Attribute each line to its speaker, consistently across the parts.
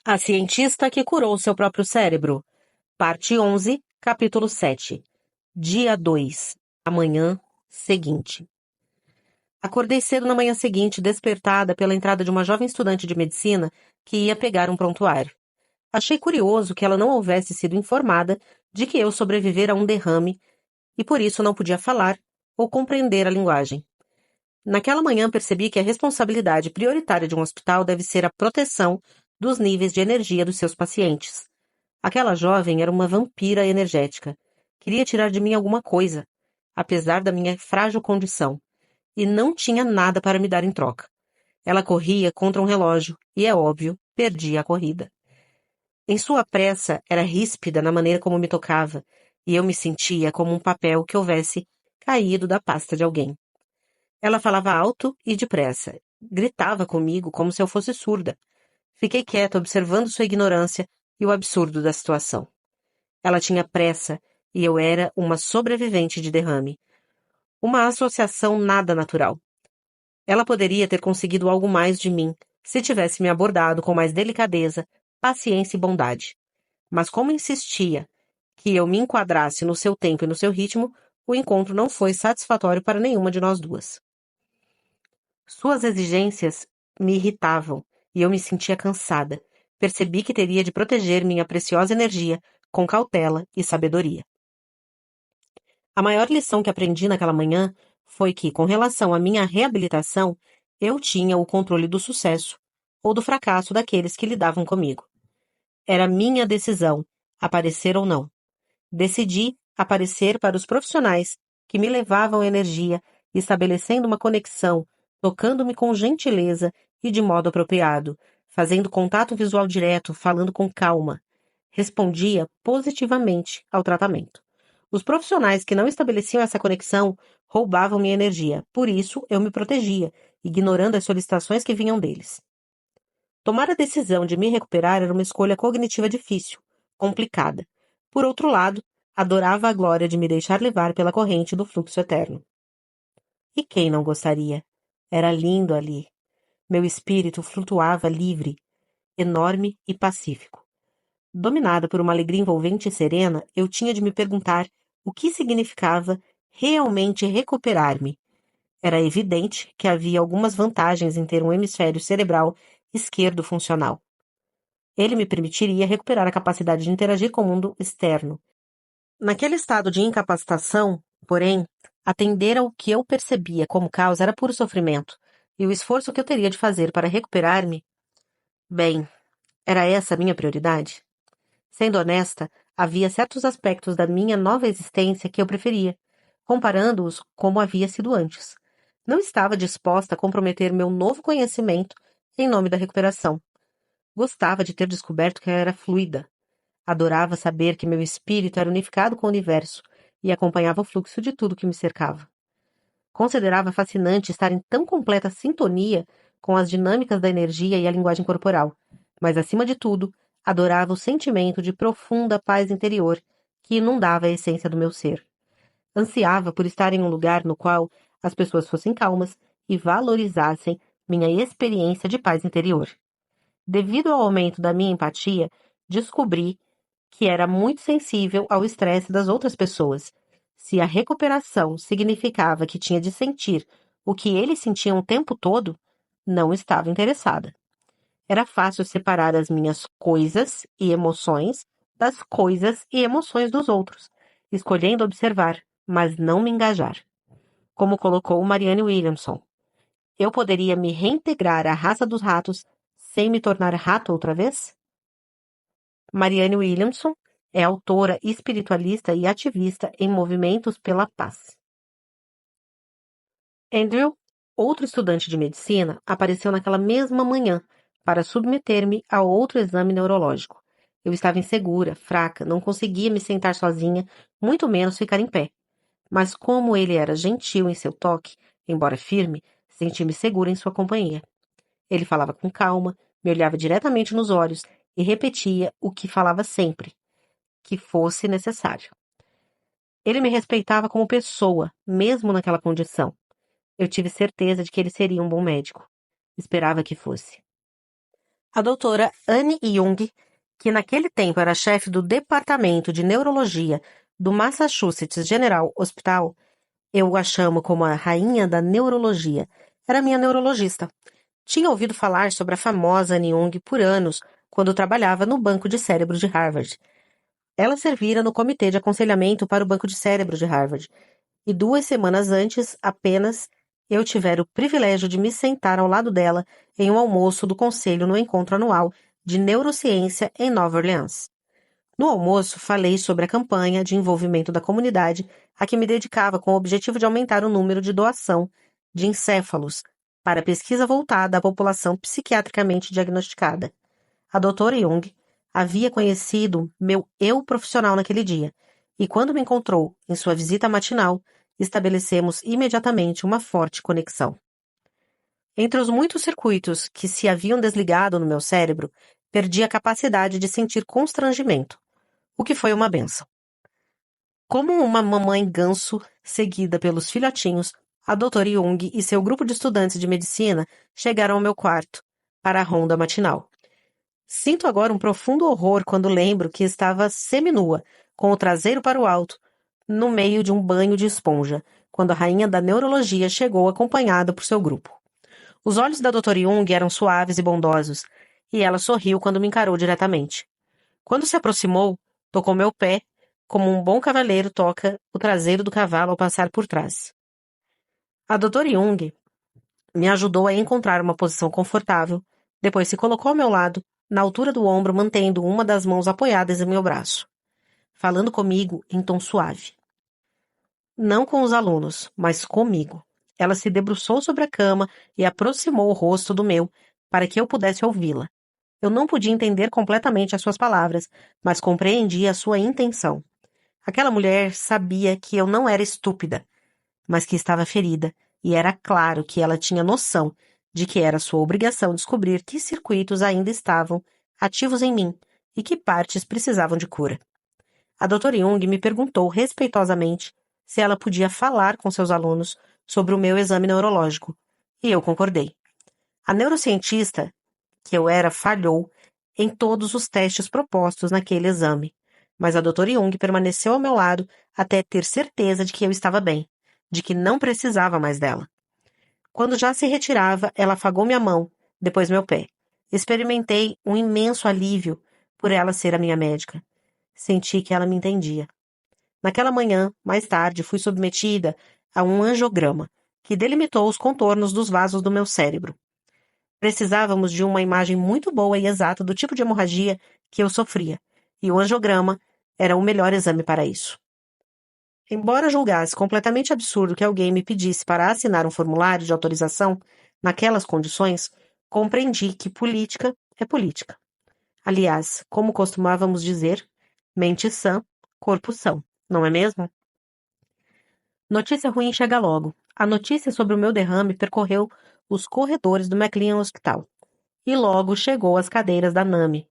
Speaker 1: A cientista que curou seu próprio cérebro. Parte 11, capítulo 7. Dia 2. Amanhã seguinte. Acordei cedo na manhã seguinte, despertada pela entrada de uma jovem estudante de medicina que ia pegar um prontuário. Achei curioso que ela não houvesse sido informada de que eu sobrevivera a um derrame e por isso não podia falar ou compreender a linguagem. Naquela manhã percebi que a responsabilidade prioritária de um hospital deve ser a proteção dos níveis de energia dos seus pacientes. Aquela jovem era uma vampira energética. Queria tirar de mim alguma coisa, apesar da minha frágil condição, e não tinha nada para me dar em troca. Ela corria contra um relógio e, é óbvio, perdia a corrida. Em sua pressa, era ríspida na maneira como me tocava, e eu me sentia como um papel que houvesse caído da pasta de alguém. Ela falava alto e depressa. Gritava comigo como se eu fosse surda. Fiquei quieta observando sua ignorância e o absurdo da situação. Ela tinha pressa e eu era uma sobrevivente de derrame. Uma associação nada natural. Ela poderia ter conseguido algo mais de mim se tivesse me abordado com mais delicadeza, paciência e bondade. Mas como insistia que eu me enquadrasse no seu tempo e no seu ritmo, o encontro não foi satisfatório para nenhuma de nós duas. Suas exigências me irritavam e eu me sentia cansada. Percebi que teria de proteger minha preciosa energia com cautela e sabedoria. A maior lição que aprendi naquela manhã foi que, com relação à minha reabilitação, eu tinha o controle do sucesso ou do fracasso daqueles que lidavam comigo. Era minha decisão, aparecer ou não. Decidi aparecer para os profissionais que me levavam energia, estabelecendo uma conexão, tocando-me com gentileza e de modo apropriado, fazendo contato visual direto, falando com calma. Respondia positivamente ao tratamento. Os profissionais que não estabeleciam essa conexão roubavam minha energia, por isso eu me protegia, ignorando as solicitações que vinham deles. Tomar a decisão de me recuperar era uma escolha cognitiva difícil, complicada. Por outro lado, adorava a glória de me deixar levar pela corrente do fluxo eterno. E quem não gostaria? Era lindo ali. Meu espírito flutuava livre, enorme e pacífico. Dominada por uma alegria envolvente e serena, eu tinha de me perguntar o que significava realmente recuperar-me. Era evidente que havia algumas vantagens em ter um hemisfério cerebral esquerdo funcional. Ele me permitiria recuperar a capacidade de interagir com o mundo externo. Naquele estado de incapacitação, porém, atender ao que eu percebia como causa era puro sofrimento, e o esforço que eu teria de fazer para recuperar-me, bem, era essa a minha prioridade? Sendo honesta, havia certos aspectos da minha nova existência que eu preferia, comparando-os como havia sido antes. Não estava disposta a comprometer meu novo conhecimento em nome da recuperação. Gostava de ter descoberto que eu era fluida. Adorava saber que meu espírito era unificado com o universo e acompanhava o fluxo de tudo que me cercava. Considerava fascinante estar em tão completa sintonia com as dinâmicas da energia e a linguagem corporal, mas, acima de tudo, adorava o sentimento de profunda paz interior que inundava a essência do meu ser. Ansiava por estar em um lugar no qual as pessoas fossem calmas e valorizassem minha experiência de paz interior. Devido ao aumento da minha empatia, descobri que era muito sensível ao estresse das outras pessoas. Se a recuperação significava que tinha de sentir o que eles sentiam o tempo todo, não estava interessada. Era fácil separar as minhas coisas e emoções das coisas e emoções dos outros, escolhendo observar, mas não me engajar. Como colocou Marianne Williamson, eu poderia me reintegrar à raça dos ratos sem me tornar rato outra vez? Marianne Williamson é autora, espiritualista e ativista em movimentos pela paz. Andrew, outro estudante de medicina, apareceu naquela mesma manhã para submeter-me a outro exame neurológico. Eu estava insegura, fraca, não conseguia me sentar sozinha, muito menos ficar em pé. Mas como ele era gentil em seu toque, embora firme, senti-me segura em sua companhia. Ele falava com calma, me olhava diretamente nos olhos e repetia o que falava sempre, que fosse necessário. Ele me respeitava como pessoa, mesmo naquela condição. Eu tive certeza de que ele seria um bom médico. Esperava que fosse. A doutora Anne Jung, que naquele tempo era chefe do Departamento de Neurologia do Massachusetts General Hospital, eu a chamo como a rainha da neurologia, era minha neurologista. Tinha ouvido falar sobre a famosa Anne Jung por anos, quando trabalhava no Banco de Cérebro de Harvard. Ela servira no comitê de aconselhamento para o Banco de Cérebro de Harvard, e 2 semanas antes, apenas, eu tivera o privilégio de me sentar ao lado dela em um almoço do conselho no encontro anual de neurociência em Nova Orleans. No almoço, falei sobre a campanha de envolvimento da comunidade a que me dedicava com o objetivo de aumentar o número de doação de encéfalos para pesquisa voltada à população psiquiatricamente diagnosticada. A doutora Jung havia conhecido meu eu profissional naquele dia, e quando me encontrou em sua visita matinal, estabelecemos imediatamente uma forte conexão. Entre os muitos circuitos que se haviam desligado no meu cérebro, perdi a capacidade de sentir constrangimento, o que foi uma bênção. Como uma mamãe ganso seguida pelos filhotinhos, a doutora Jung e seu grupo de estudantes de medicina chegaram ao meu quarto para a ronda matinal. Sinto agora um profundo horror quando lembro que estava seminua, com o traseiro para o alto, no meio de um banho de esponja, quando a rainha da neurologia chegou acompanhada por seu grupo. Os olhos da doutora Jung eram suaves e bondosos, e ela sorriu quando me encarou diretamente. Quando se aproximou, tocou meu pé, como um bom cavaleiro toca o traseiro do cavalo ao passar por trás. A doutora Jung me ajudou a encontrar uma posição confortável, depois se colocou ao meu lado, na altura do ombro, mantendo uma das mãos apoiadas em meu braço, falando comigo em tom suave. Não com os alunos, mas comigo. Ela se debruçou sobre a cama e aproximou o rosto do meu para que eu pudesse ouvi-la. Eu não podia entender completamente as suas palavras, mas compreendia a sua intenção. Aquela mulher sabia que eu não era estúpida, mas que estava ferida, e era claro que ela tinha noção de que era sua obrigação descobrir que circuitos ainda estavam ativos em mim e que partes precisavam de cura. A doutora Jung me perguntou respeitosamente se ela podia falar com seus alunos sobre o meu exame neurológico, e eu concordei. A neurocientista que eu era falhou em todos os testes propostos naquele exame, mas a doutora Jung permaneceu ao meu lado até ter certeza de que eu estava bem, de que não precisava mais dela. Quando já se retirava, ela afagou minha mão, depois meu pé. Experimentei um imenso alívio por ela ser a minha médica. Senti que ela me entendia. Naquela manhã, mais tarde, fui submetida a um angiograma, que delimitou os contornos dos vasos do meu cérebro. Precisávamos de uma imagem muito boa e exata do tipo de hemorragia que eu sofria, e o angiograma era o melhor exame para isso. Embora julgasse completamente absurdo que alguém me pedisse para assinar um formulário de autorização naquelas condições, compreendi que política é política. Aliás, como costumávamos dizer, mente sã, corpo são, não é mesmo? Notícia ruim chega logo. A notícia sobre o meu derrame percorreu os corredores do McLean Hospital. E logo chegou às cadeiras da NAMI.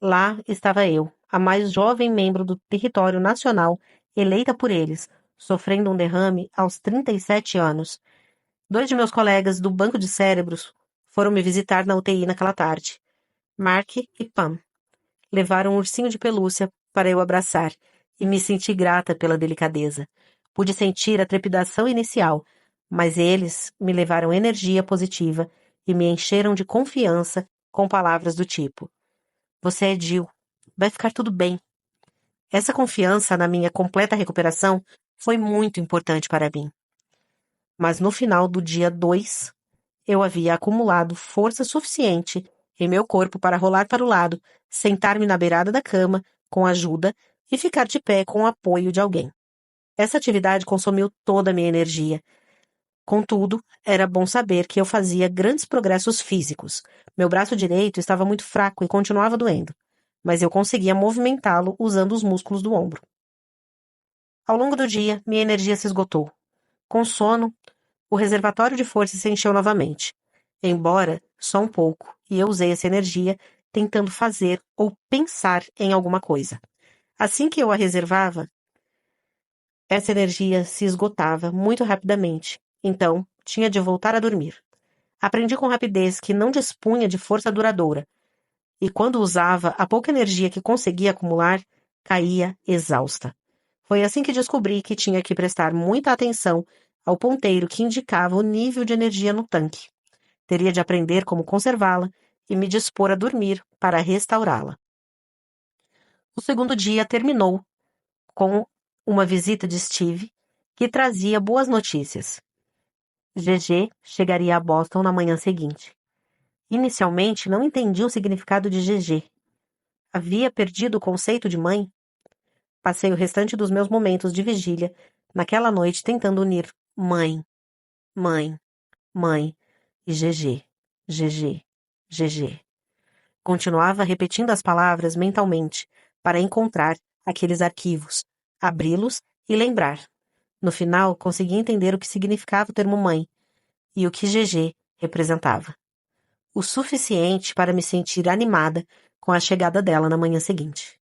Speaker 1: Lá estava eu, a mais jovem membro do território nacional, eleita por eles, sofrendo um derrame aos 37 anos. 2 de meus colegas do Banco de Cérebros foram me visitar na UTI naquela tarde. Mark e Pam. Levaram um ursinho de pelúcia para eu abraçar, e me senti grata pela delicadeza. Pude sentir a trepidação inicial, mas eles me levaram energia positiva e me encheram de confiança com palavras do tipo: "Você é Jill. Vai ficar tudo bem." Essa confiança na minha completa recuperação foi muito importante para mim. Mas no final do dia 2, eu havia acumulado força suficiente em meu corpo para rolar para o lado, sentar-me na beirada da cama com ajuda e ficar de pé com o apoio de alguém. Essa atividade consumiu toda a minha energia. Contudo, era bom saber que eu fazia grandes progressos físicos. Meu braço direito estava muito fraco e continuava doendo, mas eu conseguia movimentá-lo usando os músculos do ombro. Ao longo do dia, minha energia se esgotou. Com sono, o reservatório de força se encheu novamente, embora só um pouco, e eu usei essa energia tentando fazer ou pensar em alguma coisa. Assim que eu a reservava, essa energia se esgotava muito rapidamente, então tinha de voltar a dormir. Aprendi com rapidez que não dispunha de força duradoura, e quando usava a pouca energia que conseguia acumular, caía exausta. Foi assim que descobri que tinha que prestar muita atenção ao ponteiro que indicava o nível de energia no tanque. Teria de aprender como conservá-la e me dispor a dormir para restaurá-la. O segundo dia terminou com uma visita de Steve, que trazia boas notícias. GG chegaria a Boston na manhã seguinte. Inicialmente, não entendi o significado de GG. Havia perdido o conceito de mãe? Passei o restante dos meus momentos de vigília naquela noite tentando unir mãe, mãe, mãe e GG, GG, GG. Continuava repetindo as palavras mentalmente para encontrar aqueles arquivos, abri-los e lembrar. No final, consegui entender o que significava o termo mãe e o que GG representava. O suficiente para me sentir animada com a chegada dela na manhã seguinte.